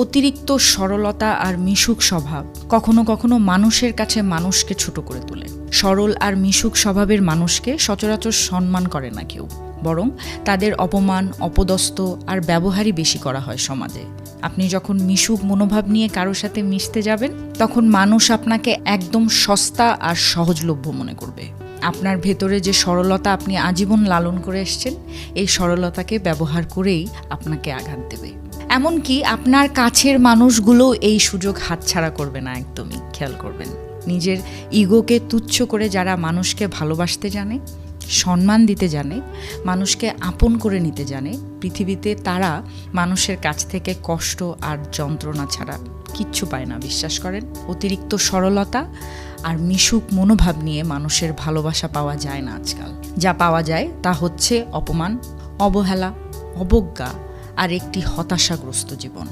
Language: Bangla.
অতিরিক্ত সরলতা আর মিশুক স্বভাব কখনো কখনো মানুষের কাছে মানুষকে ছোট করে তোলে। সরল আর মিশুক স্বভাবের মানুষকে সচরাচর সম্মান করে না কেউ, বরং তাদের অপমান, অপদস্থ আর ব্যবহারই বেশি করা হয় সমাজে। আপনি যখন মিশুক মনোভাব নিয়ে কারো সাথে মিশতে যাবেন, তখন মানুষ আপনাকে একদম সস্তা আর সহজলভ্য মনে করবে। আপনার ভেতরে যে সরলতা আপনি আজীবন লালন করে এসেছেন, এই সরলতাকে ব্যবহার করেই আপনাকে আঘাত দেবে। এমনকি আপনার কাছের মানুষগুলো এই সুযোগ হাতছাড়া করবে না, একদমই খেয়াল করবেন। নিজের ইগোকে তুচ্ছ করে যারা মানুষকে ভালোবাসতে জানে, সম্মান দিতে জানে, মানুষকে আপন করে নিতে জানে, পৃথিবীতে তারা মানুষের কাছ থেকে কষ্ট আর যন্ত্রণা ছাড়া কিচ্ছু পায় না, বিশ্বাস করেন। অতিরিক্ত সরলতা আর মিশুক মনোভাব নিয়ে মানুষের ভালোবাসা পাওয়া যায় না আজকাল। যা পাওয়া যায় তা হচ্ছে অপমান, অবহেলা, অবজ্ঞা আর একটি হতাশাগ্রস্ত জীবন।